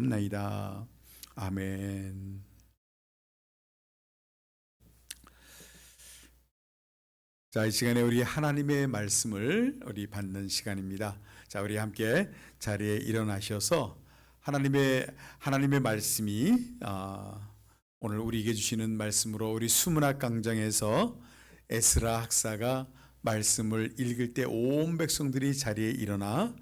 나이다. 아멘. 자, 이 시간에 우리 하나님의 말씀을 우리 받는 시간입니다. 자, 우리 함께 자리에 일어나셔서 하나님의 말씀이 오늘 우리에게 주시는 말씀으로 우리 수문학 강장에서 에스라 학사가 말씀을 읽을 때 온 백성들이 자리에 일어나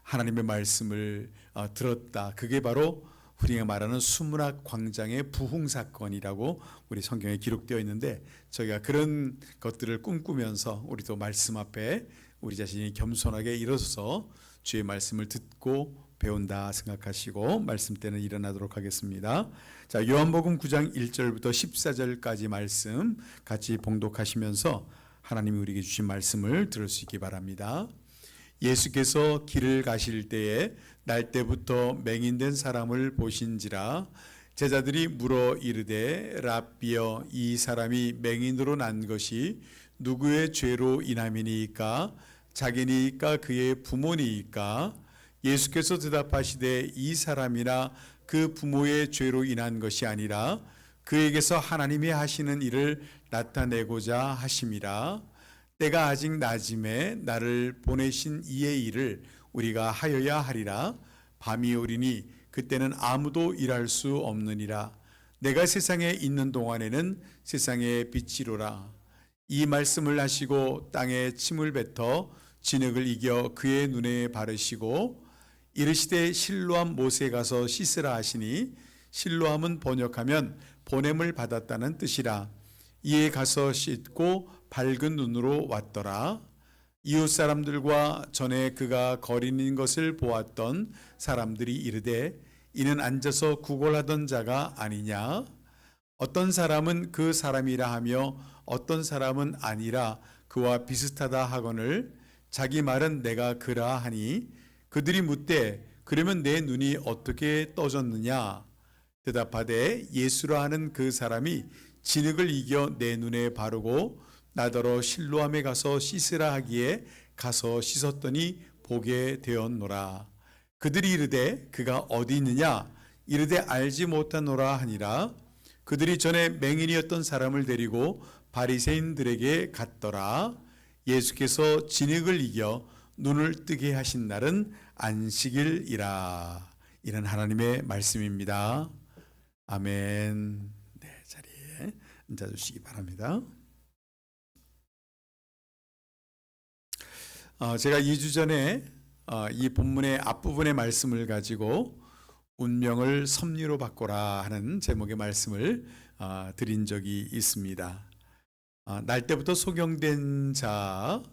하나님의 말씀을 들었다. 그게 바로 우리가 말하는 수문학 광장의 부흥 사건이라고 우리 성경에 기록되어 있는데, 저희가 그런 것들을 꿈꾸면서 우리도 말씀 앞에 우리 자신이 겸손하게 일어서서 주의 말씀을 듣고 배운다 생각하시고 말씀 때는 일어나도록 하겠습니다. 자, 요한복음 9장 1절부터 14절까지 말씀 같이 봉독하시면서 하나님이 우리에게 주신 말씀을 들을 수 있기 바랍니다. 예수께서 길을 가실 때에 날때부터 맹인된 사람을 보신지라. 제자들이 물어 이르되 랍비여, 이 사람이 맹인으로 난 것이 누구의 죄로 인함이니까? 자기니까 그의 부모니까? 예수께서 대답하시되 이 사람이나 그 부모의 죄로 인한 것이 아니라 그에게서 하나님이 하시는 일을 나타내고자 하심이라. 때가 아직 낮음에 나를 보내신 이의 일을 우리가 하여야 하리라. 밤이 오리니 그때는 아무도 일할 수 없느니라. 내가 세상에 있는 동안에는 세상의 빛이로라. 이 말씀을 하시고 땅에 침을 뱉어 진흙을 이겨 그의 눈에 바르시고 이르시되 실로암 못에 가서 씻으라 하시니, 실로암은 번역하면 보냄을 받았다는 뜻이라. 이에 가서 씻고 밝은 눈으로 왔더라. 이웃 사람들과 전에 그가 거리는 것을 보았던 사람들이 이르되 이는 앉아서 구걸하던 자가 아니냐? 어떤 사람은 그 사람이라 하며 어떤 사람은 아니라 그와 비슷하다 하거늘 자기 말은 내가 그라 하니, 그들이 묻되 그러면 내 눈이 어떻게 떠졌느냐? 대답하되 예수라 하는 그 사람이 진흙을 이겨 내 눈에 바르고 나더러 실로암에 가서 씻으라 하기에 가서 씻었더니 보게 되었노라. 그들이 이르되 그가 어디 있느냐? 이르되 알지 못하노라 하니라. 그들이 전에 맹인이었던 사람을 데리고 바리새인들에게 갔더라. 예수께서 진흙을 이겨 눈을 뜨게 하신 날은 안식일이라. 이는 하나님의 말씀입니다. 아멘. 네, 자리에 앉아주시기 바랍니다. 제가 2주 전에 이 본문의 앞부분의 말씀을 가지고 운명을 섭리로 바꿔라 하는 제목의 말씀을 드린 적이 있습니다. 날 때부터 소경된 자,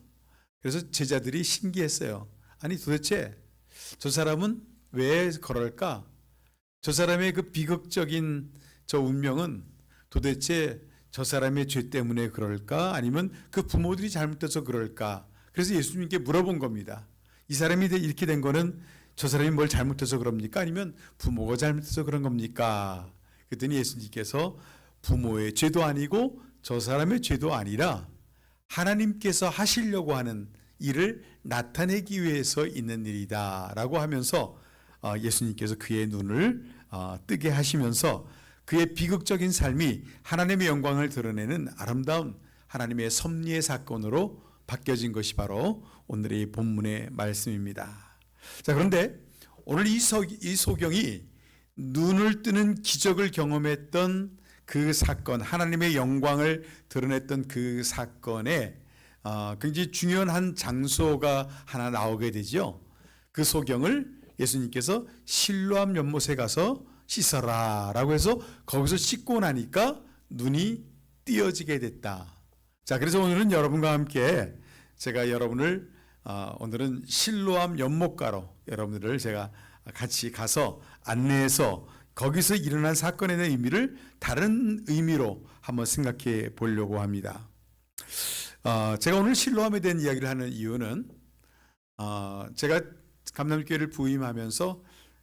그래서 제자들이 신기했어요. 아니 도대체 저 사람은 왜 그럴까? 저 사람의 그 비극적인 저 운명은 도대체 저 사람의 죄 때문에 그럴까? 아니면 그 부모들이 잘못해서 그럴까? 그래서 예수님께 물어본 겁니다. 이 사람이 이렇게 된 거는 저 사람이 뭘 잘못해서 그럽니까? 아니면 부모가 잘못해서 그런 겁니까? 그랬더니 예수님께서 부모의 죄도 아니고 저 사람의 죄도 아니라 하나님께서 하시려고 하는 일을 나타내기 위해서 있는 일이다 라고 하면서 예수님께서 그의 눈을 뜨게 하시면서 그의 비극적인 삶이 하나님의 영광을 드러내는 아름다운 하나님의 섭리의 사건으로 바뀌어진 것이 바로 오늘의 본문의 말씀입니다. 자, 그런데 오늘 이 소경이 눈을 뜨는 기적을 경험했던 그 사건, 하나님의 영광을 드러냈던 그 사건에 굉장히 중요한 한 장소가 하나 나오게 되죠. 그 소경을 예수님께서 실로암 연못에 가서 씻어라 라고 해서 거기서 씻고 나니까 눈이 띄어지게 됐다. 자, 그래서 오늘은 여러분과 함께 제가 여러분을 오늘은 실로암 연못가로 여러분들을 제가 같이 가서 안내해서 거기서 일어난 사건에 대한 의미를 다른 의미로 한번 생각해 보려고 합니다. 제가 오늘 실로암에 대한 이야기를 하는 이유는 제가 감남교회를 부임하면서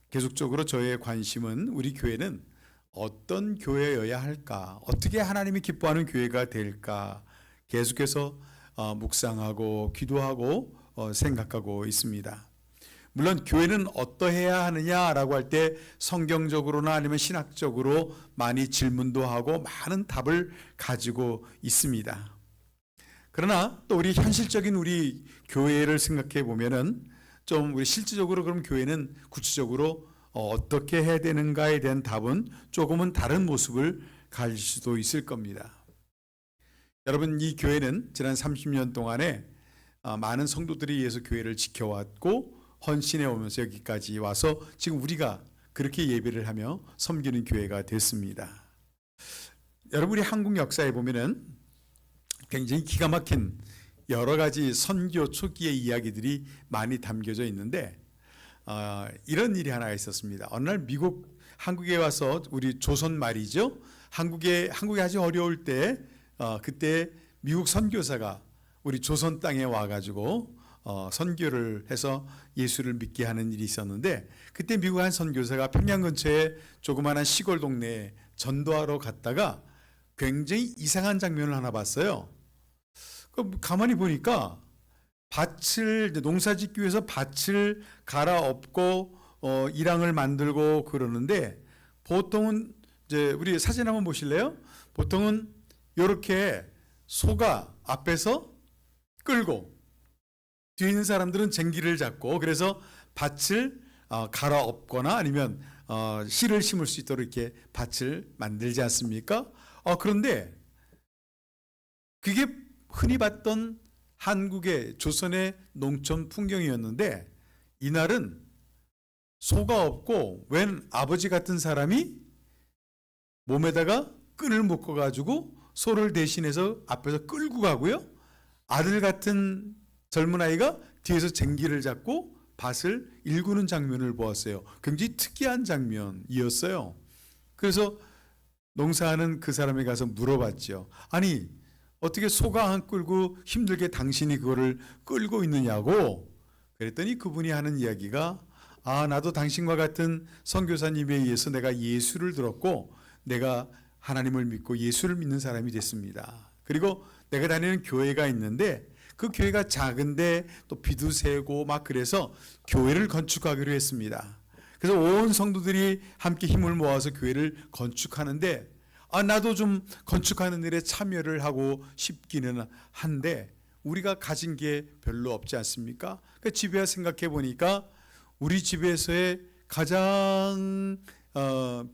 계속적으로 저의 관심은 우리 교회는 어떤 교회여야 할까? 어떻게 하나님이 기뻐하는 교회가 될까? 계속해서 묵상하고 기도하고 생각하고 있습니다. 물론 교회는 어떠해야 하느냐라고 할 때 성경적으로나 아니면 신학적으로 많이 질문도 하고 많은 답을 가지고 있습니다. 그러나 또 우리 현실적인 우리 교회를 생각해 보면은 좀 우리 실질적으로 그럼 교회는 구체적으로 어떻게 해야 되는가에 대한 답은 조금은 다른 모습을 가질 수도 있을 겁니다. 여러분, 이 교회는 지난 30년 동안에 많은 성도들에 의해서 교회를 지켜왔고 헌신해 오면서 여기까지 와서 지금 우리가 그렇게 예배를 하며 섬기는 교회가 됐습니다. 여러분, 우리 한국 역사에 보면은 굉장히 기가 막힌 여러 가지 선교 초기의 이야기들이 많이 담겨져 있는데 이런 일이 하나 있었습니다. 어느 날 한국에 와서 우리 조선 말이죠. 한국이 아주 어려울 때 그때 미국 선교사가 우리 조선 땅에 와가지고 선교를 해서 예수를 믿게 하는 일이 있었는데 그때 미국 한 선교사가 평양 근처에 조그마한 시골 동네에 전도하러 갔다가 굉장히 이상한 장면을 하나 봤어요. 가만히 보니까 농사 짓기 위해서 밭을 갈아엎고 일항을 만들고 그러는데 보통은 이제 우리 사진 한번 보실래요? 보통은 이렇게 소가 앞에서 끌고 뒤에 있는 사람들은 쟁기를 잡고 그래서 밭을 갈아엎거나 아니면 씨를 심을 수 있도록 이렇게 밭을 만들지 않습니까? 그런데 그게 흔히 봤던 한국의 조선의 농촌 풍경이었는데 이날은 소가 없고 웬 아버지 같은 사람이 몸에다가 끈을 묶어 가지고 소를 대신해서 앞에서 끌고 가고요. 아들 같은 젊은 아이가 뒤에서 쟁기를 잡고 밭을 일구는 장면을 보았어요. 굉장히 특이한 장면이었어요. 그래서 농사하는 그 사람에 가서 물어봤죠. 아니, 어떻게 소가 안 끌고 힘들게 당신이 그거를 끌고 있느냐고. 그랬더니 그분이 하는 이야기가 나도 당신과 같은 선교사님에 의해서 내가 예수를 들었고 내가 하나님을 믿고 예수를 믿는 사람이 됐습니다. 그리고 내가 다니는 교회가 있는데 그 교회가 작은데 또 비도 새고 막 그래서 교회를 건축하기로 했습니다. 그래서 온 성도들이 함께 힘을 모아서 교회를 건축하는데 나도 좀 건축하는 일에 참여를 하고 싶기는 한데 우리가 가진 게 별로 없지 않습니까? 그러니까 집에 생각해 보니까 우리 집에서의 가장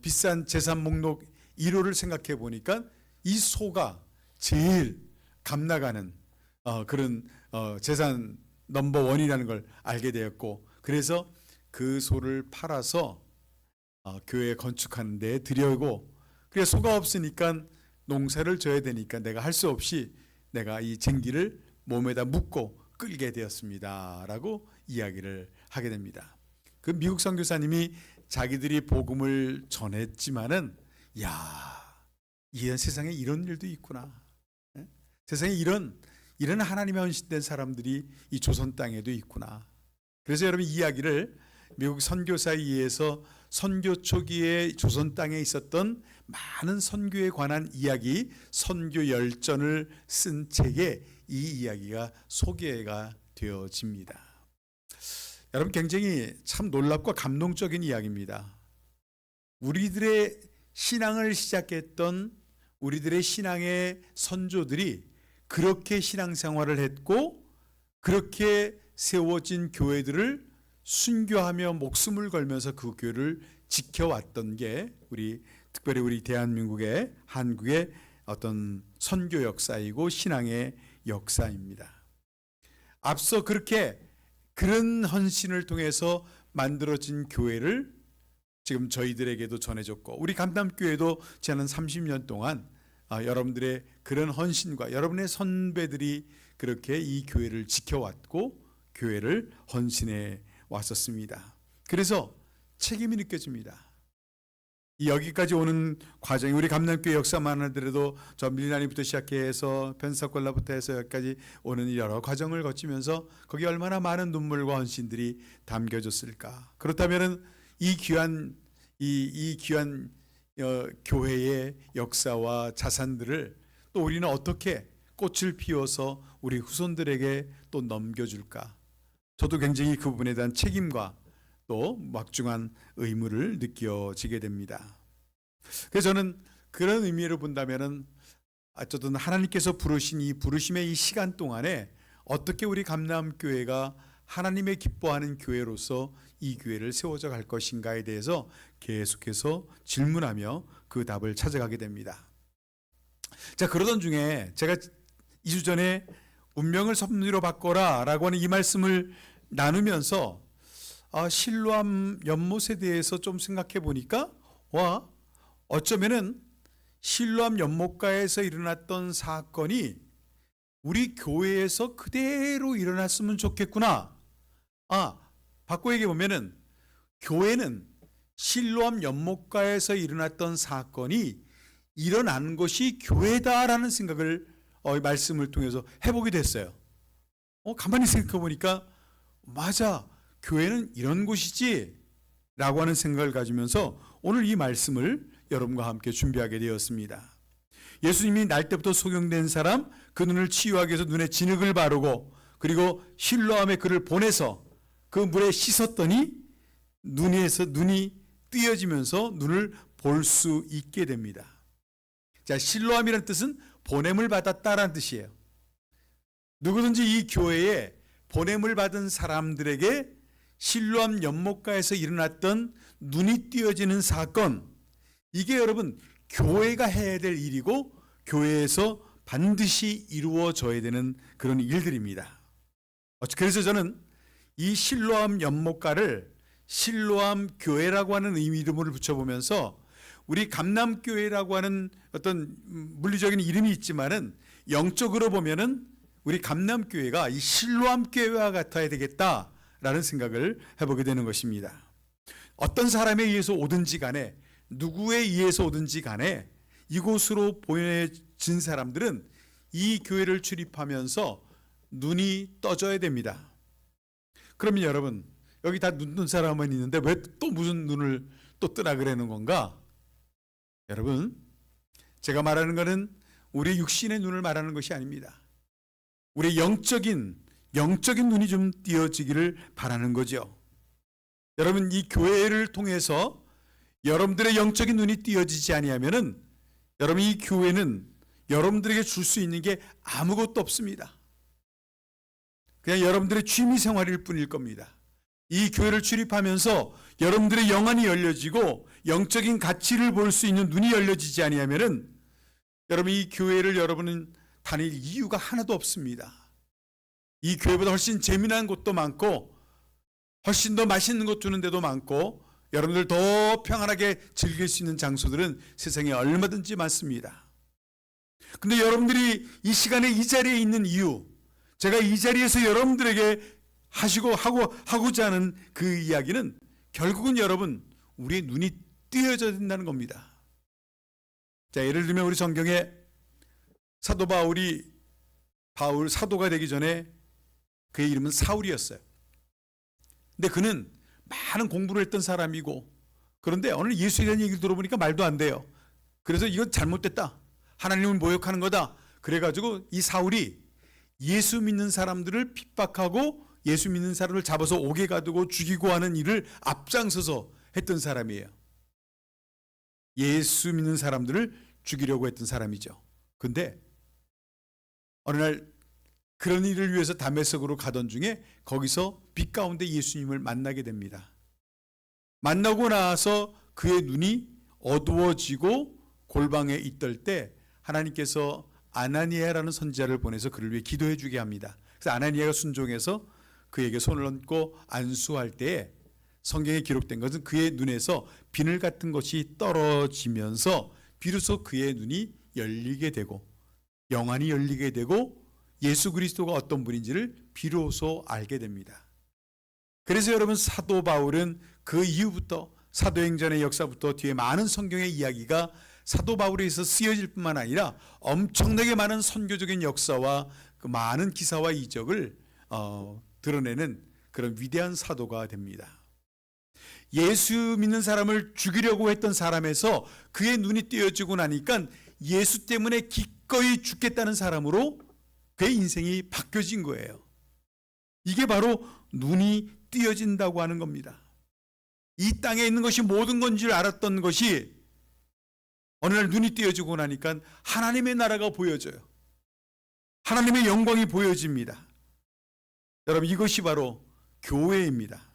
비싼 재산 목록 1호를 생각해 보니까 이 소가 제일 값나가는 그런 재산 넘버 원이라는 걸 알게 되었고 그래서 그 소를 팔아서 교회 건축하는 데 드려고 그래서 소가 없으니까 농사를 져야 되니까 내가 할 수 없이 내가 이 쟁기를 몸에다 묶고 끌게 되었습니다 라고 이야기를 하게 됩니다. 그 미국 선교사님이 자기들이 복음을 전했지만은 이 세상에 이런 일도 있구나. 세상에 이런 하나님의 헌신된 사람들이 이 조선 땅에도 있구나. 그래서 여러분 이 이야기를 미국 선교사에 의해서 선교 초기에 조선 땅에 있었던 많은 선교에 관한 이야기, 선교 열전을 쓴 책에 이 이야기가 소개가 되어집니다. 여러분 굉장히 참 놀랍고 감동적인 이야기입니다. 우리들의 신앙을 시작했던 우리들의 신앙의 선조들이 그렇게 신앙생활을 했고 그렇게 세워진 교회들을 순교하며 목숨을 걸면서 그 교회를 지켜왔던 게 특별히 우리 대한민국의 한국의 어떤 선교 역사이고 신앙의 역사입니다. 앞서 그런 헌신을 통해서 만들어진 교회를 지금 저희들에게도 전해줬고 우리 감담교회도 지난 30년 동안 여러분들의 그런 헌신과 여러분의 선배들이 그렇게 이 교회를 지켜왔고 교회를 헌신해 왔었습니다. 그래서 책임이 느껴집니다. 여기까지 오는 과정이 우리 감남교회 역사만 하더라도 저 밀라니부터 시작해서 펜사콜라부터 해서 여기까지 오는 여러 과정을 거치면서 거기 얼마나 많은 눈물과 헌신들이 담겨졌을까. 그렇다면 이 귀한 교회의 역사와 자산들을 또 우리는 어떻게 꽃을 피워서 우리 후손들에게 또 넘겨줄까. 저도 굉장히 그 부분에 대한 책임과 또 막중한 의무를 느껴지게 됩니다. 그래서 저는 그런 의미로 본다면은 어쨌든 하나님께서 부르신 이 부르심의 이 시간 동안에 어떻게 우리 감람교회가 하나님의 기뻐하는 교회로서 이 교회를 세워져 갈 것인가에 대해서 계속해서 질문하며 그 답을 찾아가게 됩니다. 자, 그러던 중에 제가 2주 전에 운명을 섭리로 바꿔라 라고 하는 이 말씀을 나누면서 실로암 연못에 대해서 좀 생각해 보니까 어쩌면은 실로암 연못가에서 일어났던 사건이 우리 교회에서 그대로 일어났으면 좋겠구나. 바꿔 얘기해 보면은 교회는 실로암 연못가에서 일어났던 사건이 일어난 것이 교회다라는 생각을 말씀을 통해서 해보게 됐어요. 가만히 생각해 보니까 맞아, 교회는 이런 곳이지 라고 하는 생각을 가지면서 오늘 이 말씀을 여러분과 함께 준비하게 되었습니다. 예수님이 날 때부터 소경된 사람, 그 눈을 치유하기 위해서 눈에 진흙을 바르고 그리고 실로암에 그를 보내서 그 물에 씻었더니 눈이 띄어지면서 눈을 볼 수 있게 됩니다. 자, 실로암이라는 뜻은 보냄을 받았다라는 뜻이에요. 누구든지 이 교회에 보냄을 받은 사람들에게 실로암 연못가에서 일어났던 눈이 띄어지는 사건, 이게 여러분 교회가 해야 될 일이고 교회에서 반드시 이루어져야 되는 그런 일들입니다. 그래서 저는 이 실로암 연못가를 실로암 교회라고 하는 이름을 붙여보면서 우리 감람교회라고 하는 어떤 물리적인 이름이 있지만은 영적으로 보면은 우리 감람교회가 이 실로암 교회와 같아야 되겠다라는 생각을 해보게 되는 것입니다. 어떤 사람에 의해서 오든지 간에 누구에 의해서 오든지 간에 이곳으로 보내진 사람들은 이 교회를 출입하면서 눈이 떠져야 됩니다. 그러면 여러분, 여기 다 눈 뜬 사람은 있는데 왜 또 무슨 눈을 또 뜨라 그러는 건가? 여러분, 제가 말하는 것은 우리 육신의 눈을 말하는 것이 아닙니다. 우리 영적인 눈이 좀 띄어지기를 바라는 거죠. 여러분, 이 교회를 통해서 여러분들의 영적인 눈이 띄어지지 아니하면은 여러분, 이 교회는 여러분들에게 줄 수 있는 게 아무것도 없습니다. 그냥 여러분들의 취미 생활일 뿐일 겁니다. 이 교회를 출입하면서 여러분들의 영안이 열려지고 영적인 가치를 볼 수 있는 눈이 열려지지 아니하면은 여러분, 이 교회를 여러분은 다닐 이유가 하나도 없습니다. 이 교회보다 훨씬 재미난 곳도 많고 훨씬 더 맛있는 것 주는 데도 많고 여러분들 더 평안하게 즐길 수 있는 장소들은 세상에 얼마든지 많습니다. 근데 여러분들이 이 시간에 이 자리에 있는 이유, 제가 이 자리에서 여러분들에게 하고자 하는 그 이야기는 결국은 여러분, 우리의 눈이 띄어져야 된다는 겁니다. 자, 예를 들면 우리 성경에 사도 바울 사도가 되기 전에 그의 이름은 사울이었어요. 근데 그는 많은 공부를 했던 사람이고, 그런데 오늘 예수에 대한 얘기를 들어보니까 말도 안 돼요. 그래서 이건 잘못됐다, 하나님을 모욕하는 거다, 그래가지고 이 사울이 예수 믿는 사람들을 핍박하고 예수 믿는 사람을 잡아서 옥에 가두고 죽이고 하는 일을 앞장서서 했던 사람이에요. 예수 믿는 사람들을 죽이려고 했던 사람이죠. 근데 어느 날 그런 일을 위해서 다메섹으로 가던 중에 거기서 빛 가운데 예수님을 만나게 됩니다. 만나고 나서 그의 눈이 어두워지고 골방에 있던 때 하나님께서 아나니아라는 선지자를 보내서 그를 위해 기도해 주게 합니다. 그래서 아나니아가 순종해서 그에게 손을 얹고 안수할 때에 성경에 기록된 것은 그의 눈에서 비늘 같은 것이 떨어지면서 비로소 그의 눈이 열리게 되고 영안이 열리게 되고 예수 그리스도가 어떤 분인지를 비로소 알게 됩니다. 그래서 여러분, 사도 바울은 그 이후부터 사도행전의 역사부터 뒤에 많은 성경의 이야기가 사도 바울에 의해서 쓰여질 뿐만 아니라 엄청나게 많은 선교적인 역사와 그 많은 기사와 이적을 드러내는 그런 위대한 사도가 됩니다. 예수 믿는 사람을 죽이려고 했던 사람에서 그의 눈이 띄어지고 나니까 예수 때문에 기꺼이 죽겠다는 사람으로 그의 인생이 바뀌어진 거예요. 이게 바로 눈이 띄어진다고 하는 겁니다. 이 땅에 있는 것이 모든 건 줄 알았던 것이 어느 날 눈이 띄어지고 나니까 하나님의 나라가 보여져요. 하나님의 영광이 보여집니다. 여러분, 이것이 바로 교회입니다.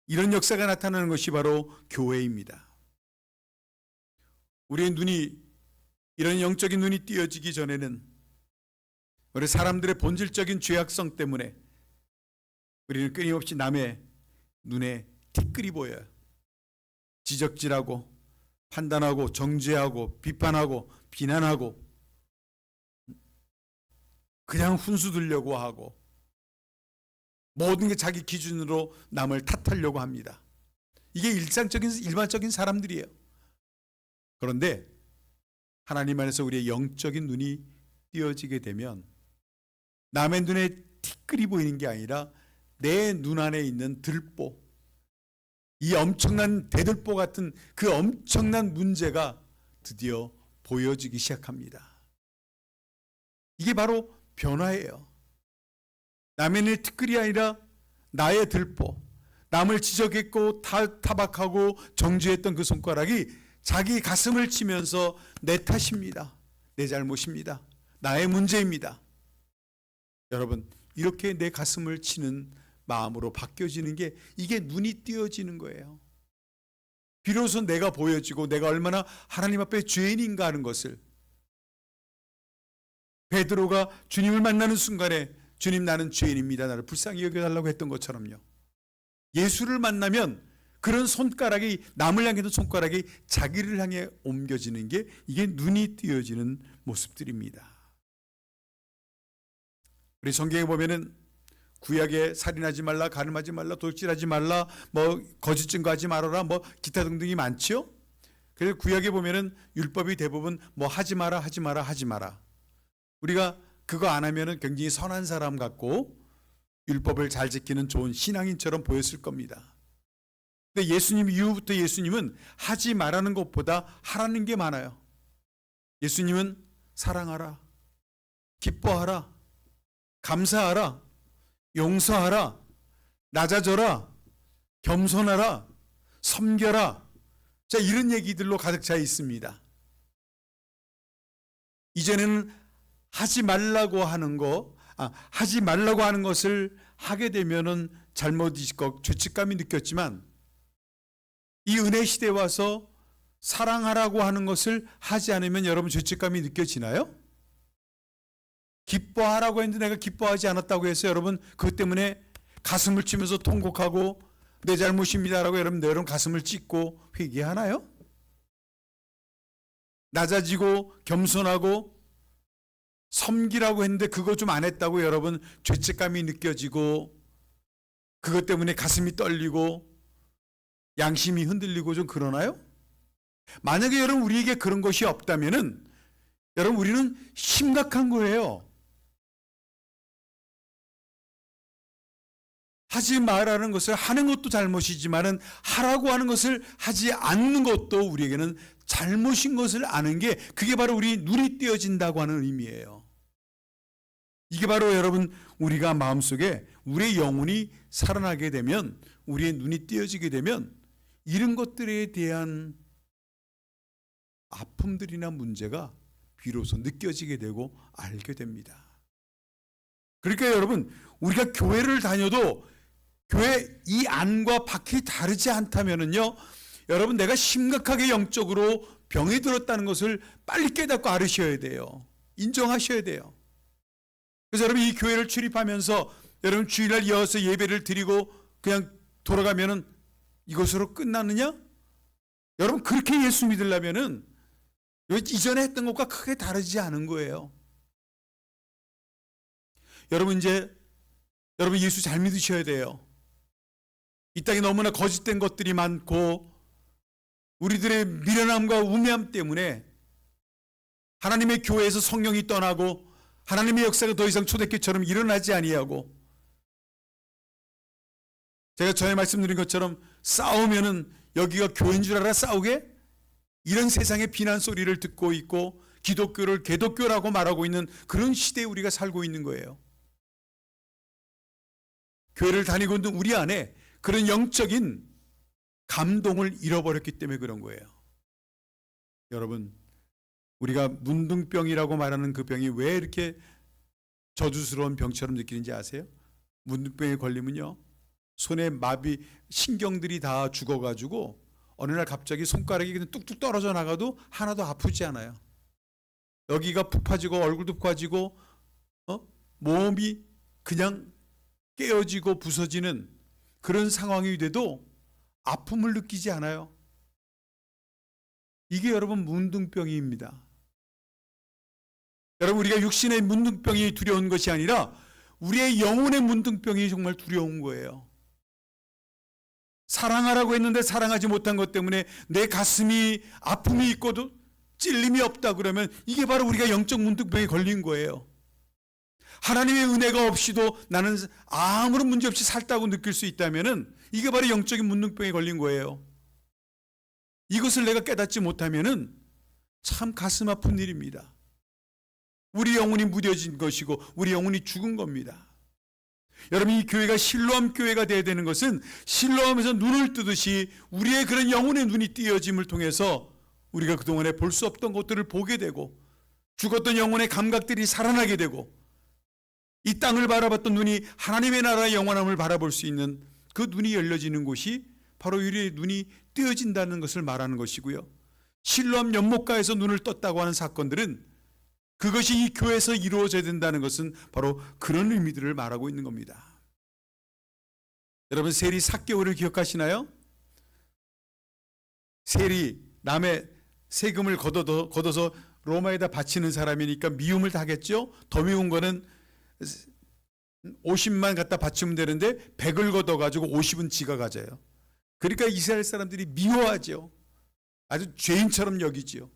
이런 역사가 나타나는 것이 바로 교회입니다. 우리의 눈이, 이런 영적인 눈이 띄어지기 전에는 우리 사람들의 본질적인 죄악성 때문에 우리는 끊임없이 남의 눈에 티끌이 보여요. 지적질하고 판단하고 정죄하고 비판하고 비난하고 그냥 훈수 두려고 하고 모든 게 자기 기준으로 남을 탓하려고 합니다. 이게 일반적인 사람들이에요. 그런데 하나님 안에서 우리의 영적인 눈이 띄어지게 되면 남의 눈에 티끌이 보이는 게 아니라 내 눈 안에 있는 들보, 이 엄청난 대들보 같은 그 엄청난 문제가 드디어 보여지기 시작합니다. 이게 바로 변화예요. 남의 눈에 티끌이 아니라 나의 들보, 남을 지적했고 타박하고 정죄했던 그 손가락이 자기 가슴을 치면서 내 탓입니다. 내 잘못입니다. 나의 문제입니다. 여러분, 이렇게 내 가슴을 치는 마음으로 바뀌어지는 게, 이게 눈이 띄어지는 거예요. 비로소 내가 보여지고 내가 얼마나 하나님 앞에 죄인인가 하는 것을, 베드로가 주님을 만나는 순간에 주님, 나는 죄인입니다, 나를 불쌍히 여겨달라고 했던 것처럼요, 예수를 만나면 그런 손가락이, 남을 향해도 손가락이 자기를 향해 옮겨지는 게, 이게 눈이 띄어지는 모습들입니다. 우리 성경에 보면은 구약에 살인하지 말라, 간음하지 말라, 도둑질하지 말라, 뭐 거짓 증거하지 말아라, 뭐 기타 등등이 많죠. 그래서 구약에 보면은 율법이 대부분 뭐 하지 마라, 하지 마라, 하지 마라. 우리가 그거 안 하면은 굉장히 선한 사람 같고 율법을 잘 지키는 좋은 신앙인처럼 보였을 겁니다. 근데 예수님 이후부터 예수님은 하지 말라는 것보다 하라는 게 많아요. 예수님은 사랑하라, 기뻐하라, 감사하라, 용서하라, 낮아져라, 겸손하라, 섬겨라. 자, 이런 얘기들로 가득 차 있습니다. 이전에는 하지 말라고 하는 것을 하게 되면은 잘못일 것, 죄책감이 느꼈지만, 이 은혜 시대에 와서 사랑하라고 하는 것을 하지 않으면 여러분 죄책감이 느껴지나요? 기뻐하라고 했는데 내가 기뻐하지 않았다고 해서 여러분 그것 때문에 가슴을 치면서 통곡하고 내 잘못입니다라고 여러분 가슴을 찢고 회개하나요? 낮아지고 겸손하고 섬기라고 했는데 그거 좀 안 했다고 여러분 죄책감이 느껴지고 그것 때문에 가슴이 떨리고 양심이 흔들리고 좀 그러나요? 만약에 여러분 우리에게 그런 것이 없다면은 여러분 우리는 심각한 거예요. 하지 말라는 것을 하는 것도 잘못이지만은 하라고 하는 것을 하지 않는 것도 우리에게는 잘못인 것을 아는 게, 그게 바로 우리 눈이 띄어진다고 하는 의미예요. 이게 바로 여러분 우리가 마음속에 우리의 영혼이 살아나게 되면, 우리의 눈이 띄어지게 되면 이런 것들에 대한 아픔들이나 문제가 비로소 느껴지게 되고 알게 됩니다. 그러니까 여러분 우리가 교회를 다녀도 교회 이 안과 밖이 다르지 않다면은요, 여러분 내가 심각하게 영적으로 병이 들었다는 것을 빨리 깨닫고 알으셔야 돼요. 인정하셔야 돼요. 그래서 여러분 이 교회를 출입하면서 여러분 주일날 이어서 예배를 드리고 그냥 돌아가면은 이것으로 끝나느냐? 여러분 그렇게 예수 믿으려면은 이전에 했던 것과 크게 다르지 않은 거예요. 여러분 여러분 예수 잘 믿으셔야 돼요. 이 땅에 너무나 거짓된 것들이 많고 우리들의 미련함과 우매함 때문에 하나님의 교회에서 성령이 떠나고 하나님의 역사가 더 이상 초대교회처럼 일어나지 아니하고, 제가 전에 말씀드린 것처럼 싸우면은 여기가 교회인 줄 알아 싸우게? 이런 세상의 비난 소리를 듣고 있고 기독교를 개독교라고 말하고 있는 그런 시대에 우리가 살고 있는 거예요. 교회를 다니고 있는 우리 안에 그런 영적인 감동을 잃어버렸기 때문에 그런 거예요. 여러분, 우리가 문둥병이라고 말하는 그 병이 왜 이렇게 저주스러운 병처럼 느끼는지 아세요? 문둥병에 걸리면요, 손에 마비, 신경들이 다 죽어가지고 어느 날 갑자기 손가락이 그냥 뚝뚝 떨어져 나가도 하나도 아프지 않아요. 여기가 푹 파지고 얼굴도 푹 파지고 몸이 그냥 깨어지고 부서지는 그런 상황이 돼도 아픔을 느끼지 않아요. 이게 여러분 문둥병입니다. 여러분, 우리가 육신의 문둥병이 두려운 것이 아니라 우리의 영혼의 문둥병이 정말 두려운 거예요. 사랑하라고 했는데 사랑하지 못한 것 때문에 내 가슴이 아픔이 있고도 찔림이 없다 그러면 이게 바로 우리가 영적 문둥병에 걸린 거예요. 하나님의 은혜가 없이도 나는 아무런 문제 없이 살다고 느낄 수 있다면은 이게 바로 영적인 문둥병에 걸린 거예요. 이것을 내가 깨닫지 못하면은 참 가슴 아픈 일입니다. 우리 영혼이 무뎌진 것이고 우리 영혼이 죽은 겁니다. 여러분, 이 교회가 실로암 교회가 되어야 되는 것은 실로암에서 눈을 뜨듯이 우리의 그런 영혼의 눈이 띄어짐을 통해서 우리가 그동안에 볼 수 없던 것들을 보게 되고 죽었던 영혼의 감각들이 살아나게 되고 이 땅을 바라봤던 눈이 하나님의 나라의 영원함을 바라볼 수 있는 그 눈이 열려지는 곳이 바로 우리의 눈이 띄어진다는 것을 말하는 것이고요. 실로암 연못가에서 눈을 떴다고 하는 사건들은 그것이 이 교회에서 이루어져야 된다는 것은 바로 그런 의미들을 말하고 있는 겁니다. 여러분, 세리 삭개오를 기억하시나요? 세리, 남의 세금을 걷어서 로마에다 바치는 사람이니까 미움을 당했죠. 더 미운 거는 50만 갖다 바치면 되는데 100을 걷어가지고 50은 지가 가져요. 그러니까 이스라엘 사람들이 미워하죠. 아주 죄인처럼 여기지요.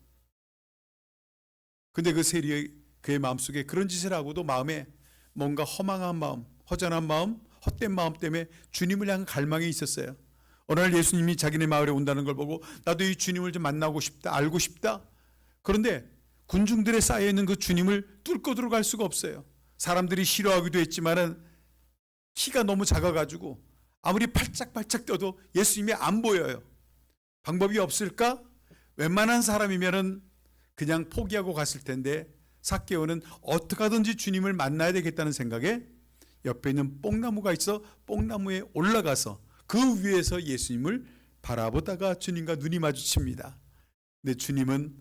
근데 그 세리의 그의 마음속에 그런 짓을 하고도 마음에 뭔가 허망한 마음, 허전한 마음, 헛된 마음 때문에 주님을 향한 갈망이 있었어요. 어느 날 예수님이 자기네 마을에 온다는 걸 보고 나도 이 주님을 좀 만나고 싶다, 알고 싶다. 그런데 군중들에 쌓여있는 그 주님을 뚫고 들어갈 수가 없어요. 사람들이 싫어하기도 했지만은 키가 너무 작아가지고 아무리 팔짝팔짝 떠도 예수님이 안 보여요. 방법이 없을까? 웬만한 사람이면은 그냥 포기하고 갔을 텐데 삭개오는 어떻게 하든지 주님을 만나야 되겠다는 생각에 옆에 있는 뽕나무가 있어 뽕나무에 올라가서 그 위에서 예수님을 바라보다가 주님과 눈이 마주칩니다. 근데 주님은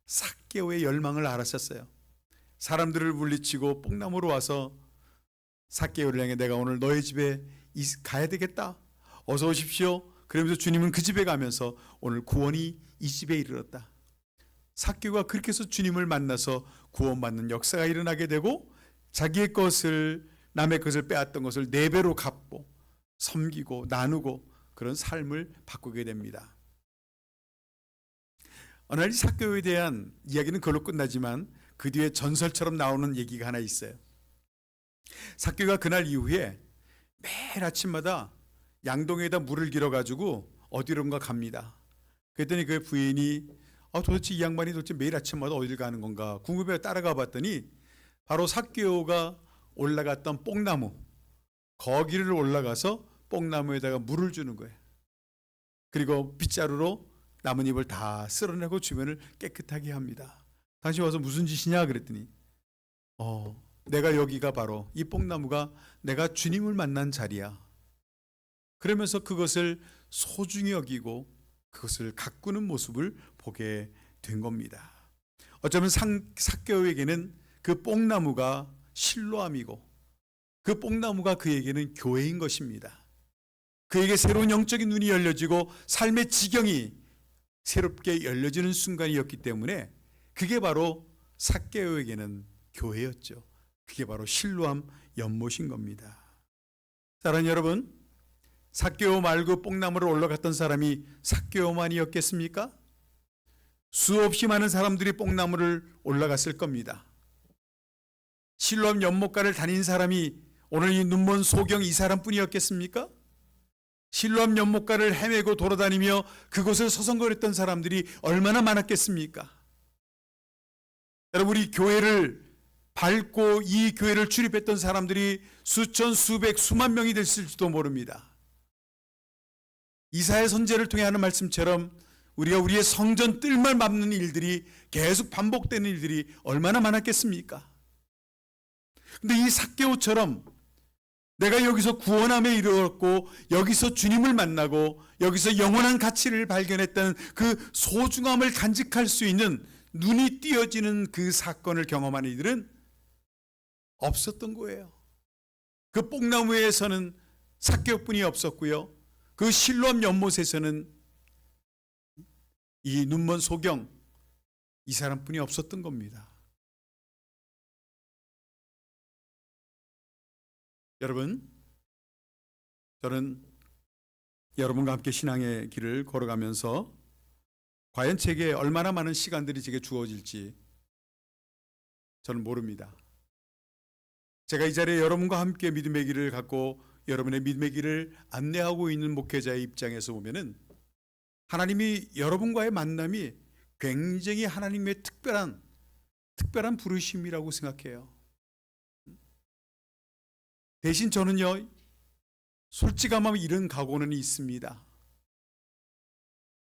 삭개오의 열망을 알았었어요. 사람들을 물리치고 뽕나무로 와서 삭개오를 향해 내가 오늘 너의 집에 가야 되겠다. 어서 오십시오. 그러면서 주님은 그 집에 가면서 오늘 구원이 이 집에 이르렀다. 삭개오가 그렇게 해서 주님을 만나서 구원받는 역사가 일어나게 되고 자기의 것을 남의 것을 빼앗던 것을 4배로 갚고 섬기고 나누고 그런 삶을 바꾸게 됩니다. 어느 날 삭개오에 대한 이야기는 그걸로 끝나지만 그 뒤에 전설처럼 나오는 얘기가 하나 있어요. 삭개오가 그날 이후에 매일 아침마다 양동이에다 물을 길어가지고 어디론가 갑니다. 그랬더니 그 부인이 도대체 이 양반이 도대체 매일 아침마다 어딜 가는 건가 궁금해 따라가 봤더니 바로 삭개오가 올라갔던 뽕나무, 거기를 올라가서 뽕나무에다가 물을 주는 거예요. 그리고 빗자루로 나뭇잎을 다 쓸어내고 주변을 깨끗하게 합니다. 당신 와서 무슨 짓이냐 그랬더니 내가 여기가 바로 이 뽕나무가 내가 주님을 만난 자리야. 그러면서 그것을 소중히 여기고 그것을 가꾸는 모습을 보게 된 겁니다. 어쩌면 삭개오에게는 그 뽕나무가 실로암이고 그 뽕나무가 그에게는 교회인 것입니다. 그에게 새로운 영적인 눈이 열려지고 삶의 지경이 새롭게 열려지는 순간이었기 때문에 그게 바로 삭개오에게는 교회였죠. 그게 바로 실로암 연못인 겁니다. 사랑하는 여러분, 삭개오 말고 뽕나무를 올라갔던 사람이 삭개오만이었겠습니까? 수없이 많은 사람들이 뽕나무를 올라갔을 겁니다. 실로암 연못가를 다닌 사람이 오늘 이 눈먼 소경 이 사람뿐이었겠습니까? 실로암 연못가를 헤매고 돌아다니며 그곳을 서성거렸던 사람들이 얼마나 많았겠습니까? 여러분, 우리 교회를 밟고 이 교회를 출입했던 사람들이 수천, 수백, 수만 명이 됐을지도 모릅니다. 이사야 선지자를 통해 하는 말씀처럼 우리가 우리의 성전 뜰만 밟는 일들이 계속 반복되는 일들이 얼마나 많았겠습니까? 근데 이 삭개오처럼 내가 여기서 구원함에 이르렀고 여기서 주님을 만나고 여기서 영원한 가치를 발견했다는 그 소중함을 간직할 수 있는 눈이 띄어지는 그 사건을 경험한 이들은 없었던 거예요. 그 뽕나무에서는 삭개오뿐이 없었고요. 그 실로암 연못에서는 이 눈먼 소경 이 사람뿐이 없었던 겁니다. 여러분, 저는 여러분과 함께 신앙의 길을 걸어가면서 과연 제게 얼마나 많은 시간들이 제게 주어질지 저는 모릅니다. 제가 이 자리에 여러분과 함께 믿음의 길을 갖고 여러분의 믿음의 길을 안내하고 있는 목회자의 입장에서 보면은 하나님이 여러분과의 만남이 굉장히 하나님의 특별한 부르심이라고 생각해요. 대신 저는요, 솔직함하면 이런 각오는 있습니다.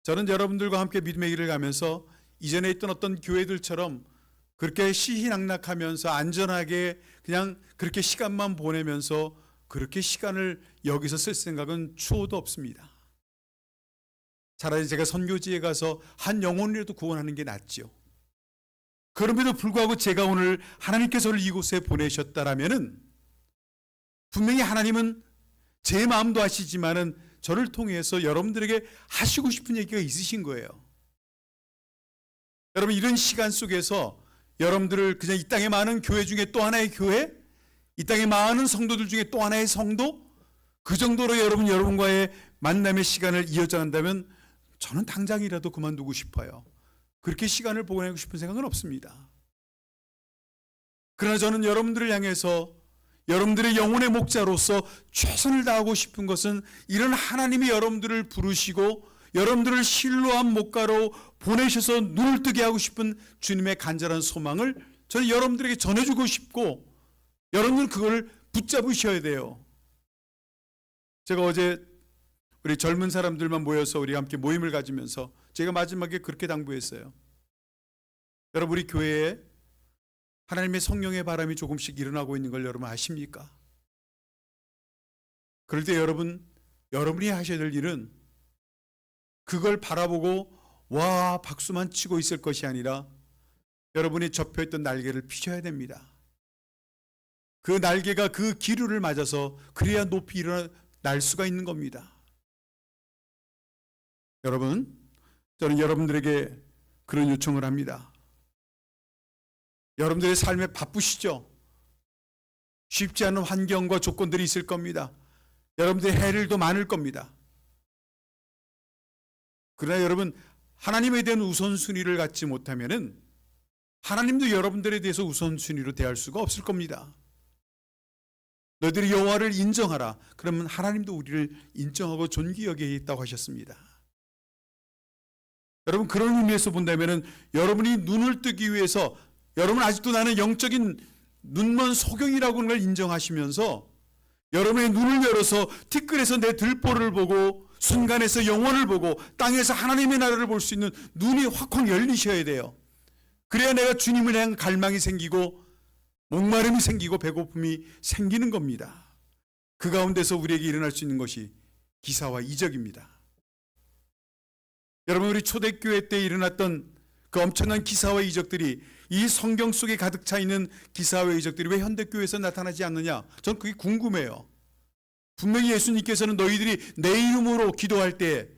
저는 여러분들과 함께 믿음의 길을 가면서 이전에 있던 어떤 교회들처럼 그렇게 시희낙낙하면서 안전하게 그냥 그렇게 시간만 보내면서 그렇게 시간을 여기서 쓸 생각은 추호도 없습니다. 차라리 제가 선교지에 가서 한 영혼이라도 구원하는 게 낫죠. 그럼에도 불구하고 제가 오늘 하나님께서 저를 이곳에 보내셨다라면은 분명히 하나님은 제 마음도 아시지만은 저를 통해서 여러분들에게 하시고 싶은 얘기가 있으신 거예요. 여러분, 이런 시간 속에서 여러분들을 그냥 이 땅에 많은 교회 중에 또 하나의 교회, 이 땅에 많은 성도들 중에 또 하나의 성도, 그 정도로 여러분과의 만남의 시간을 이어져 간다면 저는 당장이라도 그만두고 싶어요. 그렇게 시간을 보내고 싶은 생각은 없습니다. 그러나 저는 여러분들을 향해서 여러분들의 영혼의 목자로서 최선을 다하고 싶은 것은 이런 하나님이 여러분들을 부르시고 여러분들을 실로암 목가로 보내셔서 눈을 뜨게 하고 싶은 주님의 간절한 소망을 저는 여러분들에게 전해주고 싶고 여러분들은 그걸 붙잡으셔야 돼요. 제가 어제 우리 젊은 사람들만 모여서 우리 함께 모임을 가지면서 제가 마지막에 그렇게 당부했어요. 여러분, 우리 교회에 하나님의 성령의 바람이 조금씩 일어나고 있는 걸 여러분 아십니까? 그럴 때 여러분이 하셔야 될 일은 그걸 바라보고 와 박수만 치고 있을 것이 아니라 여러분이 접혀있던 날개를 피셔야 됩니다. 그 날개가 그 기류를 맞아서 그래야 높이 날 수가 있는 겁니다. 여러분, 저는 여러분들에게 그런 요청을 합니다. 여러분들의 삶에 바쁘시죠? 쉽지 않은 환경과 조건들이 있을 겁니다. 여러분들의 할 일도 많을 겁니다. 그러나 여러분, 하나님에 대한 우선순위를 갖지 못하면은 하나님도 여러분들에 대해서 우선순위로 대할 수가 없을 겁니다. 너희들이 여호와를 인정하라. 그러면 하나님도 우리를 인정하고 존귀 여기겠다고 하셨습니다. 여러분, 그런 의미에서 본다면은 여러분이 눈을 뜨기 위해서 여러분 아직도 나는 영적인 눈먼 소경이라고 하는 걸 인정하시면서 여러분의 눈을 열어서 티끌에서 내 들보를 보고 순간에서 영원을 보고 땅에서 하나님의 나라를 볼 수 있는 눈이 확확 열리셔야 돼요. 그래야 내가 주님을 향한 갈망이 생기고 목마름이 생기고 배고픔이 생기는 겁니다. 그 가운데서 우리에게 일어날 수 있는 것이 기사와 이적입니다. 여러분, 우리 초대교회 때 일어났던 그 엄청난 기사와 이적들이 이 성경 속에 가득 차 있는 기사와 이적들이 왜 현대교회에서 나타나지 않느냐? 전 그게 궁금해요. 분명히 예수님께서는 너희들이 내 이름으로 기도할 때,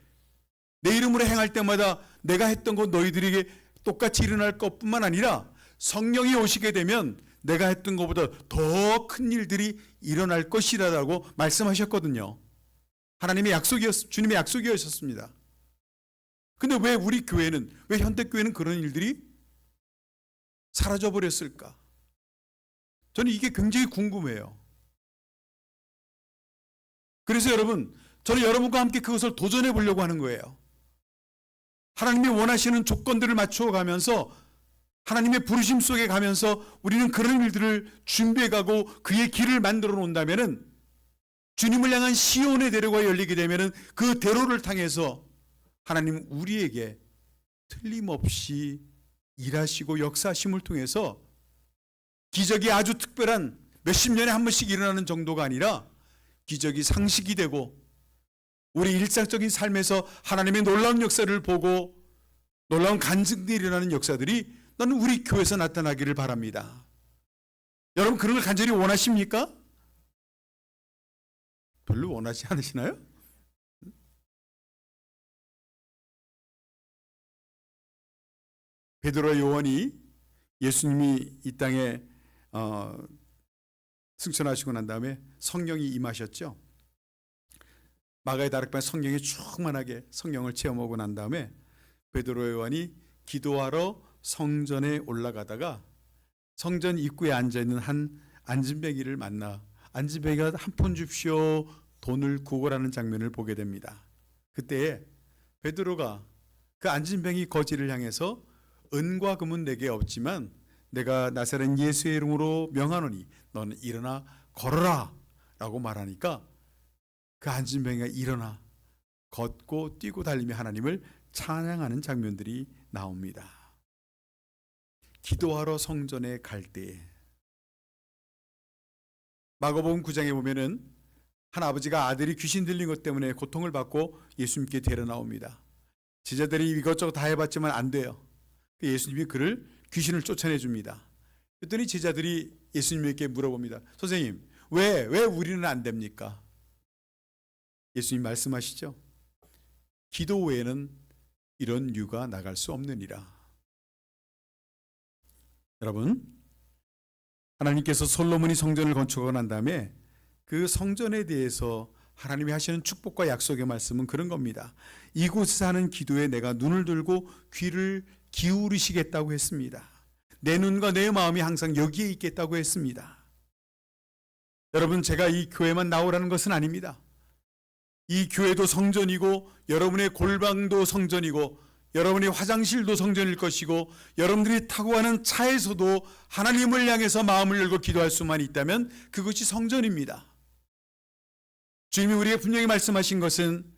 내 이름으로 행할 때마다 내가 했던 것 너희들에게 똑같이 일어날 것뿐만 아니라 성령이 오시게 되면 내가 했던 것보다 더 큰 일들이 일어날 것이라고 말씀하셨거든요. 하나님의 주님의 약속이었습니다. 근데 왜 우리 교회는, 왜 현대교회는 그런 일들이 사라져 버렸을까? 저는 이게 굉장히 궁금해요. 그래서 저는 여러분과 함께 그것을 도전해 보려고 하는 거예요. 하나님이 원하시는 조건들을 맞추어 가면서 하나님의 부르심 속에 가면서 우리는 그런 일들을 준비해 가고 그의 길을 만들어 놓는다면은, 주님을 향한 시온의 대로가 열리게 되면은 그 대로를 통해서 하나님 우리에게 틀림없이 일하시고 역사하심을 통해서 기적이 아주 특별한 몇십 년에 한 번씩 일어나는 정도가 아니라 기적이 상식이 되고 우리 일상적인 삶에서 하나님의 놀라운 역사를 보고 놀라운 간증들이 일어나는 역사들이 나는 우리 교회에서 나타나기를 바랍니다. 여러분 그런 걸 간절히 원하십니까? 별로 원하지 않으시나요? 베드로와 요한이 예수님이 이 땅에 승천하시고 난 다음에 성령이 임하셨죠. 마가의 다락방에 성령이 충만하게 성령을 체험하고 난 다음에 베드로와 요한이 기도하러 성전에 올라가다가 성전 입구에 앉아있는 한 안진뱅이를 만나 안진뱅이가 한 푼 줍시오 돈을 구걸하는 장면을 보게 됩니다. 그때 베드로가 그 안진뱅이 거지를 향해서 은과 금은 내게 없지만 내가 나사렛 예수의 이름으로 명하노니 너는 일어나 걸어라 라고 말하니까 그 안진뱅이가 일어나 걷고 뛰고 달리며 하나님을 찬양하는 장면들이 나옵니다. 기도하러 성전에 갈 때에 마가복음 9장에 보면은 한 아버지가 아들이 귀신 들린 것 때문에 고통을 받고 예수님께 데려 나옵니다. 제자들이 이것저것 다 해봤지만 안 돼요. 예수님이 그를 귀신을 쫓아내 줍니다. 그랬더니 제자들이 예수님에게 물어봅니다. 선생님, 왜 우리는 안 됩니까? 예수님 말씀하시죠. 기도 외에는 이런 유가 나갈 수 없느니라. 여러분, 하나님께서 솔로몬이 성전을 건축하고 난 다음에 그 성전에 대해서 하나님이 하시는 축복과 약속의 말씀은 그런 겁니다. 이곳에서 하는 기도에 내가 눈을 들고 귀를 기울이시겠다고 했습니다. 내 눈과 내 마음이 항상 여기에 있겠다고 했습니다. 여러분, 제가 이 교회만 나오라는 것은 아닙니다. 이 교회도 성전이고 여러분의 골방도 성전이고 여러분의 화장실도 성전일 것이고 여러분들이 타고 가는 차에서도 하나님을 향해서 마음을 열고 기도할 수만 있다면 그것이 성전입니다. 주님이 우리에게 분명히 말씀하신 것은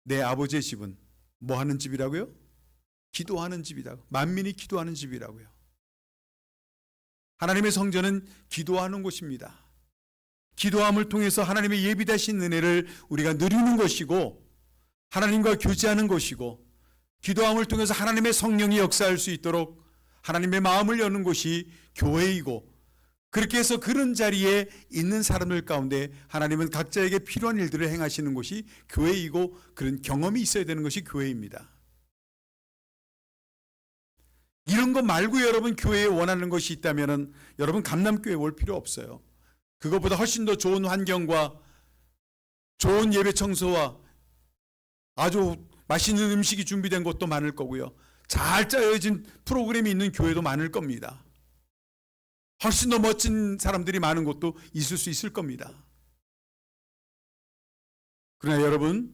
내 아버지의 집은 뭐 하는 집이라고요? 기도하는 집이라고. 만민이 기도하는 집이라고요. 하나님의 성전은 기도하는 곳입니다. 기도함을 통해서 하나님의 예비되신 은혜를 우리가 누리는 것이고 하나님과 교제하는 것이고 기도함을 통해서 하나님의 성령이 역사할 수 있도록 하나님의 마음을 여는 곳이 교회이고 그렇게 해서 그런 자리에 있는 사람들 가운데 하나님은 각자에게 필요한 일들을 행하시는 곳이 교회이고 그런 경험이 있어야 되는 것이 교회입니다. 이런 것 말고 여러분 교회에 원하는 것이 있다면 여러분 감남교회 올 필요 없어요. 그것보다 훨씬 더 좋은 환경과 좋은 예배 청소와 아주 맛있는 음식이 준비된 곳도 많을 거고요. 잘 짜여진 프로그램이 있는 교회도 많을 겁니다. 훨씬 더 멋진 사람들이 많은 곳도 있을 수 있을 겁니다. 그러나 여러분,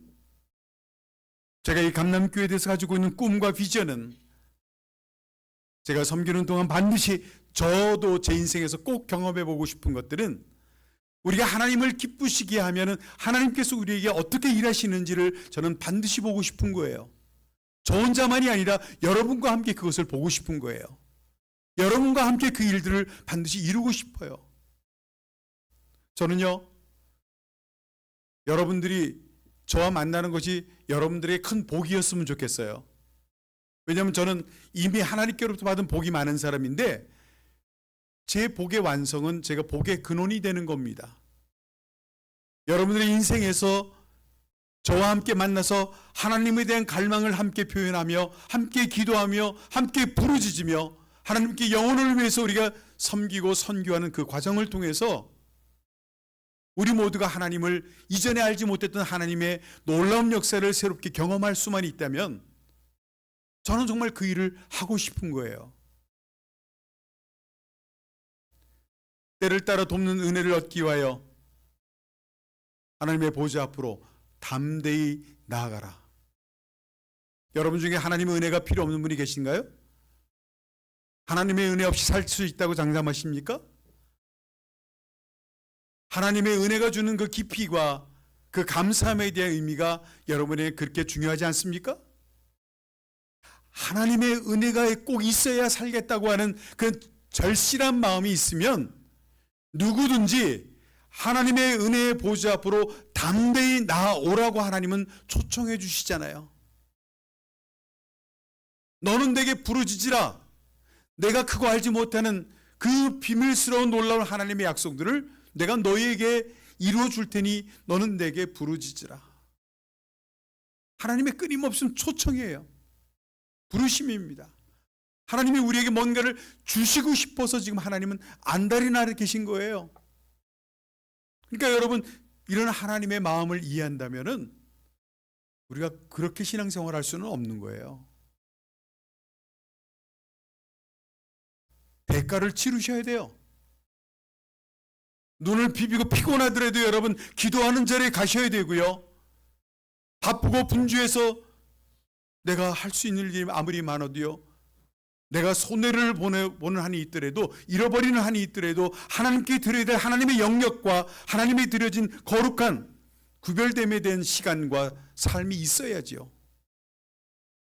제가 이 감남교회에 대해서 가지고 있는 꿈과 비전은 제가 섬기는 동안 반드시 저도 제 인생에서 꼭 경험해 보고 싶은 것들은 우리가 하나님을 기쁘시게 하면은 하나님께서 우리에게 어떻게 일하시는지를 저는 반드시 보고 싶은 거예요. 저 혼자만이 아니라 여러분과 함께 그것을 보고 싶은 거예요. 여러분과 함께 그 일들을 반드시 이루고 싶어요. 저는요, 여러분들이 저와 만나는 것이 여러분들의 큰 복이었으면 좋겠어요. 왜냐하면 저는 이미 하나님께로부터 받은 복이 많은 사람인데 제 복의 완성은 제가 복의 근원이 되는 겁니다. 여러분들의 인생에서 저와 함께 만나서 하나님에 대한 갈망을 함께 표현하며 함께 기도하며 함께 부르짖으며 하나님께 영혼을 위해서 우리가 섬기고 선교하는 그 과정을 통해서 우리 모두가 하나님을 이전에 알지 못했던 하나님의 놀라운 역사를 새롭게 경험할 수만 있다면 저는 정말 그 일을 하고 싶은 거예요. 때를 따라 돕는 은혜를 얻기 위하여 하나님의 보좌 앞으로 담대히 나아가라. 여러분 중에 하나님의 은혜가 필요 없는 분이 계신가요? 하나님의 은혜 없이 살 수 있다고 장담하십니까? 하나님의 은혜가 주는 그 깊이와 그 감사함에 대한 의미가 여러분에게 그렇게 중요하지 않습니까? 하나님의 은혜가 꼭 있어야 살겠다고 하는 그 절실한 마음이 있으면 누구든지 하나님의 은혜의 보좌 앞으로 담대히 나아오라고 하나님은 초청해 주시잖아요. 너는 내게 부르짖으라. 내가 그거 알지 못하는 그 비밀스러운 놀라운 하나님의 약속들을 내가 너희에게 이루어 줄 테니 너는 내게 부르짖으라. 하나님의 끊임없는 초청이에요. 부르심입니다. 하나님이 우리에게 뭔가를 주시고 싶어서 지금 하나님은 안달이 나 계신 거예요. 그러니까 여러분, 이런 하나님의 마음을 이해한다면은 우리가 그렇게 신앙생활할 수는 없는 거예요. 대가를 치르셔야 돼요. 눈을 비비고 피곤하더라도 여러분 기도하는 자리에 가셔야 되고요. 바쁘고 분주해서 내가 할 수 있는 일이 아무리 많아도요, 내가 손해를 보는 한이 있더라도, 잃어버리는 한이 있더라도 하나님께 드려야 될 하나님의 영역과 하나님이 드려진 거룩한 구별됨에 대한 시간과 삶이 있어야지요.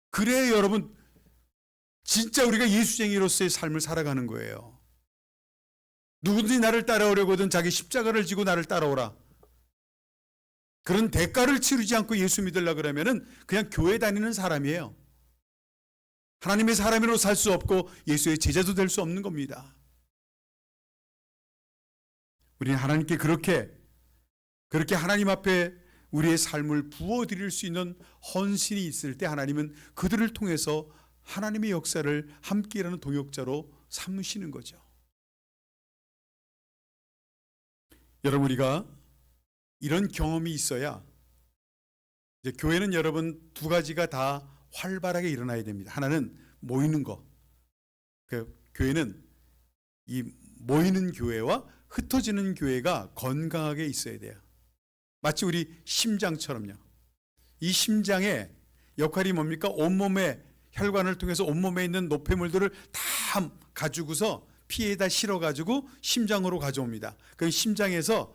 그래야 여러분 진짜 우리가 예수쟁이로서의 삶을 살아가는 거예요. 누구든지 나를 따라오려거든 자기 십자가를 지고 나를 따라오라. 그런 대가를 치르지 않고 예수 믿으려고 그러면은 그냥 교회 다니는 사람이에요. 하나님의 사람으로 살 수 없고 예수의 제자도 될 수 없는 겁니다. 우리는 하나님께 그렇게 하나님 앞에 우리의 삶을 부어드릴 수 있는 헌신이 있을 때 하나님은 그들을 통해서 하나님의 역사를 함께 일하는 동역자로 삼으시는 거죠. 여러분, 우리가 이런 경험이 있어야 이제 교회는 여러분 두 가지가 다 활발하게 일어나야 됩니다. 하나는 모이는 것. 교회는 이 모이는 교회와 흩어지는 교회가 건강하게 있어야 돼요. 마치 우리 심장처럼요. 이 심장의 역할이 뭡니까? 온몸에 혈관을 통해서 온몸에 있는 노폐물들을 다 가지고서 피에다 실어가지고 심장으로 가져옵니다. 그 심장에서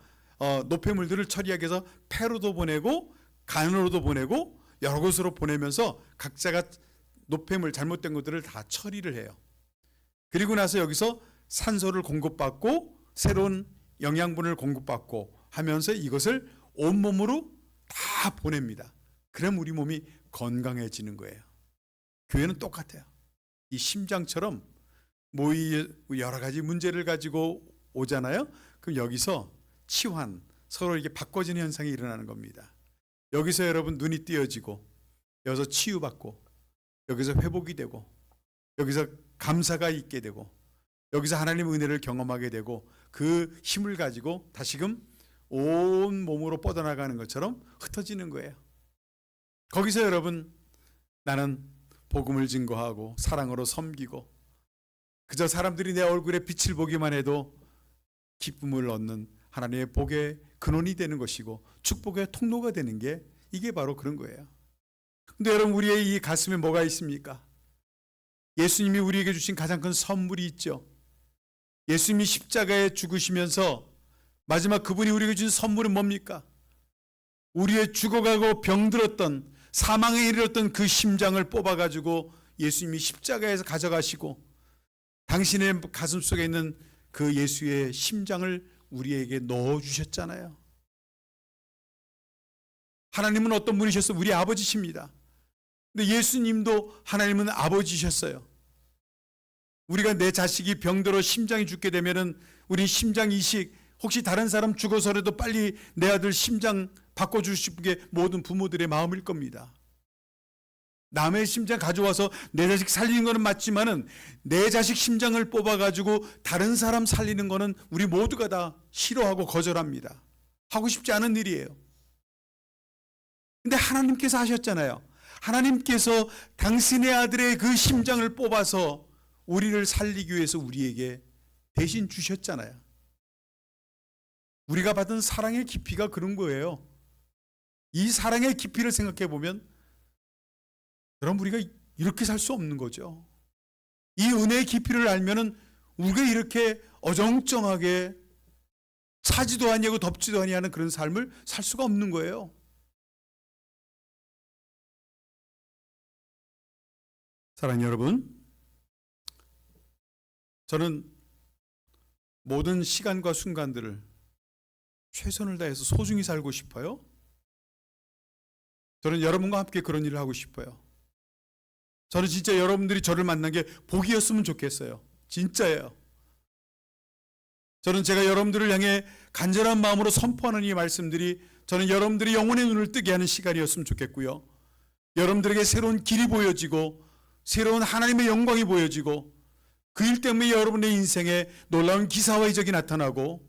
노폐물들을 처리하기 위해서 폐로도 보내고 간으로도 보내고 여러 곳으로 보내면서 각자가 노폐물 잘못된 것들을 다 처리를 해요. 그리고 나서 여기서 산소를 공급받고 새로운 영양분을 공급받고 하면서 이것을 온몸으로 다 보냅니다. 그럼 우리 몸이 건강해지는 거예요. 교회는 똑같아요. 이 심장처럼 여러 가지 문제를 가지고 오잖아요. 그럼 여기서 치환, 서로 이렇게 바꿔지는 현상이 일어나는 겁니다. 여기서 여러분 눈이 띄어지고, 여기서 치유받고, 여기서 회복이 되고, 여기서 감사가 있게 되고, 여기서 하나님의 은혜를 경험하게 되고, 그 힘을 가지고 다시금 온 몸으로 뻗어나가는 것처럼 흩어지는 거예요. 거기서 여러분, 나는 복음을 증거하고 사랑으로 섬기고 그저 사람들이 내 얼굴에 빛을 보기만 해도 기쁨을 얻는 하나님의 복의 근원이 되는 것이고 축복의 통로가 되는 게 이게 바로 그런 거예요. 근데 여러분, 우리의 이 가슴에 뭐가 있습니까? 예수님이 우리에게 주신 가장 큰 선물이 있죠. 예수님이 십자가에 죽으시면서 마지막 그분이 우리에게 주신 선물은 뭡니까? 우리의 죽어가고 병들었던 사망에 이르렀던 그 심장을 뽑아가지고 예수님이 십자가에서 가져가시고 당신의 가슴 속에 있는 그 예수의 심장을 우리에게 넣어주셨잖아요. 하나님은 어떤 분이셨어요? 우리 아버지십니다. 근데 예수님도 하나님은 아버지셨어요. 우리가 내 자식이 병들어 심장이 죽게 되면은 우리 심장 이식, 혹시 다른 사람 죽어서라도 빨리 내 아들 심장 바꿔주시는 게 모든 부모들의 마음일 겁니다. 남의 심장 가져와서 내 자식 살리는 거는 맞지만은 내 자식 심장을 뽑아가지고 다른 사람 살리는 거는 우리 모두가 다 싫어하고 거절합니다. 하고 싶지 않은 일이에요. 근데 하나님께서 하셨잖아요. 하나님께서 당신의 아들의 그 심장을 뽑아서 우리를 살리기 위해서 우리에게 대신 주셨잖아요. 우리가 받은 사랑의 깊이가 그런 거예요. 이 사랑의 깊이를 생각해 보면 여러분, 우리가 이렇게 살 수 없는 거죠. 이 은혜의 깊이를 알면은 우리가 이렇게 어정쩡하게 차지도 아니하고 덥지도 아니하는 그런 삶을 살 수가 없는 거예요. 사랑하는 여러분, 저는 모든 시간과 순간들을 최선을 다해서 소중히 살고 싶어요. 저는 여러분과 함께 그런 일을 하고 싶어요. 저는 진짜 여러분들이 저를 만난 게 복이었으면 좋겠어요. 진짜예요. 저는 제가 여러분들을 향해 간절한 마음으로 선포하는 이 말씀들이 저는 여러분들이 영혼의 눈을 뜨게 하는 시간이었으면 좋겠고요. 여러분들에게 새로운 길이 보여지고 새로운 하나님의 영광이 보여지고 그 일 때문에 여러분의 인생에 놀라운 기사와 이적이 나타나고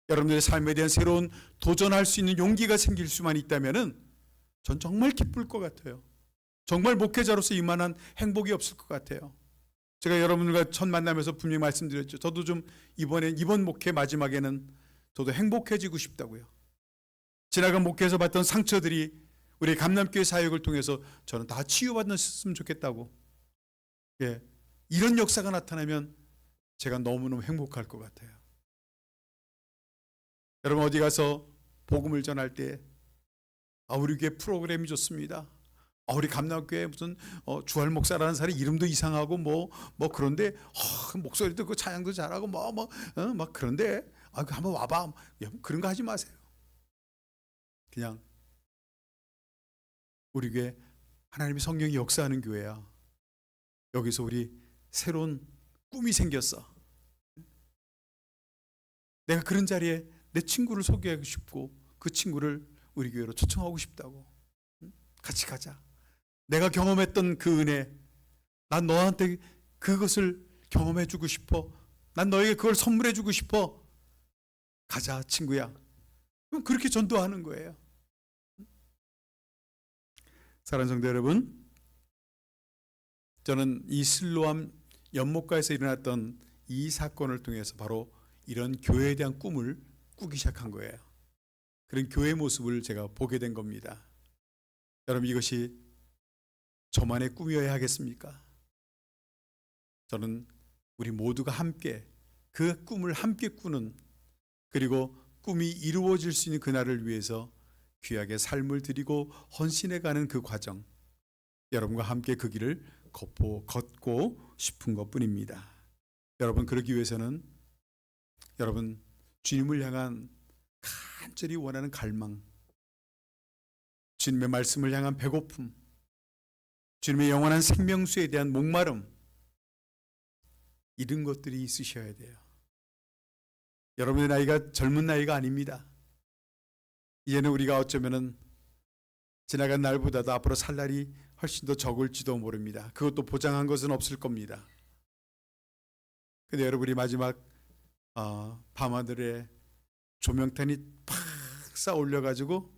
여러분들의 삶에 대한 새로운 도전할 수 있는 용기가 생길 수만 있다면은 전 정말 기쁠 것 같아요. 정말 목회자로서 이만한 행복이 없을 것 같아요. 제가 여러분들과 첫 만나면서 분명히 말씀드렸죠. 저도 좀 이번 목회 마지막에는 저도 행복해지고 싶다고요. 지나간 목회에서 봤던 상처들이 우리 감남교회 사역을 통해서 저는 다 치유받았으면 좋겠다고. 예, 이런 역사가 나타나면 제가 너무너무 행복할 것 같아요. 여러분 어디 가서 복음을 전할 때 우리 교회 프로그램이 좋습니다. 우리 감남교회 무슨 주할 목사라는 사람이 이름도 이상하고 뭐 그런데 목소리도 그 찬양도 잘하고 막 그런데 한번 와봐. 그런 거 하지 마세요. 그냥 우리 교회 하나님의 성령이 역사하는 교회야. 여기서 우리 새로운 꿈이 생겼어. 내가 그런 자리에 내 친구를 소개하고 싶고 그 친구를 우리 교회로 초청하고 싶다고. 같이 가자. 내가 경험했던 그 은혜, 난 너한테 그것을 경험해 주고 싶어. 난 너에게 그걸 선물해 주고 싶어. 가자 친구야. 그럼 그렇게 전도하는 거예요. 사랑하는 성도 여러분, 저는 이 실로암 연못가에서 일어났던 이 사건을 통해서 바로 이런 교회에 대한 꿈을 꾸기 시작한 거예요. 그런 교회의 모습을 제가 보게 된 겁니다. 여러분 이것이 저만의 꿈이어야 하겠습니까? 저는 우리 모두가 함께 그 꿈을 함께 꾸는, 그리고 꿈이 이루어질 수 있는 그날을 위해서 귀하게 삶을 드리고 헌신해가는 그 과정, 여러분과 함께 그 길을 걷고 싶은 것뿐입니다. 여러분 그러기 위해서는 여러분 주님을 향한 간절히 원하는 갈망, 주님의 말씀을 향한 배고픔, 주님의 영원한 생명수에 대한 목마름, 이런 것들이 있으셔야 돼요. 여러분의 나이가 젊은 나이가 아닙니다. 이제는 우리가 어쩌면은 지나간 날보다도 앞으로 살 날이 훨씬 더 적을지도 모릅니다. 그것도 보장한 것은 없을 겁니다. 근데 여러분이 마지막 밤하늘에 조명탄이 팍 쌓아 올려가지고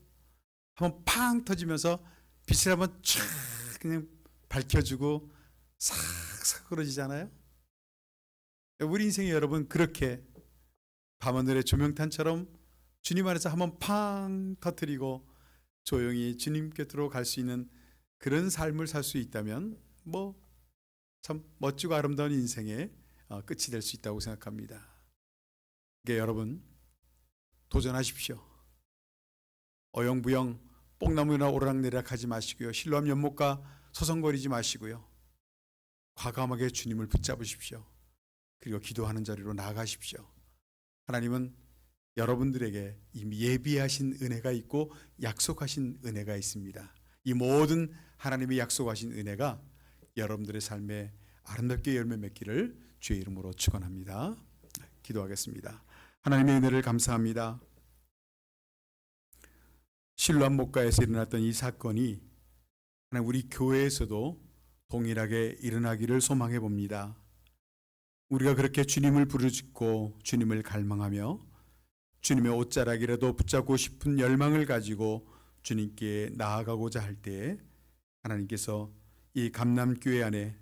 한번 팡 터지면서 빛을 한번 쫙 그냥 밝혀주고 싹싹 그러지잖아요. 우리 인생이 여러분 그렇게 밤하늘의 조명탄처럼 주님 안에서 한번 팡 터뜨리고 조용히 주님 곁으로 갈 수 있는 그런 삶을 살 수 있다면 참 멋지고 아름다운 인생의 끝이 될 수 있다고 생각합니다. 그러니까 여러분 도전하십시오. 어영부영 뽕나무나 오르락내리락 하지 마시고요. 실로암 연못가 서성거리지 마시고요. 과감하게 주님을 붙잡으십시오. 그리고 기도하는 자리로 나아가십시오. 하나님은 여러분들에게 이미 예비하신 은혜가 있고 약속하신 은혜가 있습니다. 이 모든 하나님이 약속하신 은혜가 여러분들의 삶에 아름답게 열매 맺기를 주의 이름으로 축원합니다. 기도하겠습니다. 하나님의 은혜를 감사합니다. 실로암 목가에서 일어났던 이 사건이 우리 교회에서도 동일하게 일어나기를 소망해 봅니다. 우리가 그렇게 주님을 부르짖고 주님을 갈망하며 주님의 옷자락이라도 붙잡고 싶은 열망을 가지고 주님께 나아가고자 할 때 하나님께서 이 감남교회 안에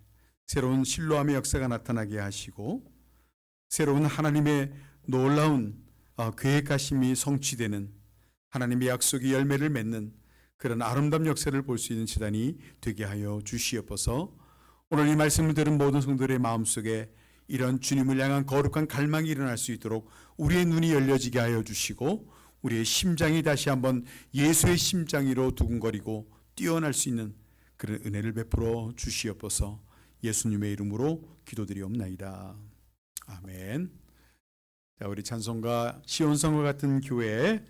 새로운 실로암의 역사가 나타나게 하시고 새로운 하나님의 놀라운 계획하심이 성취되는, 하나님의 약속이 열매를 맺는 그런 아름다운 역사를 볼 수 있는 시간이 되게 하여 주시옵소서. 오늘 이 말씀을 들은 모든 성도들의 마음속에 이런 주님을 향한 거룩한 갈망이 일어날 수 있도록 우리의 눈이 열려지게 하여 주시고 우리의 심장이 다시 한번 예수의 심장으로 두근거리고 뛰어날 수 있는 그런 은혜를 베풀어 주시옵소서. 예수님의 이름으로 기도드리옵나이다. 아멘. 자, 우리 찬송가 시온성과 같은 교회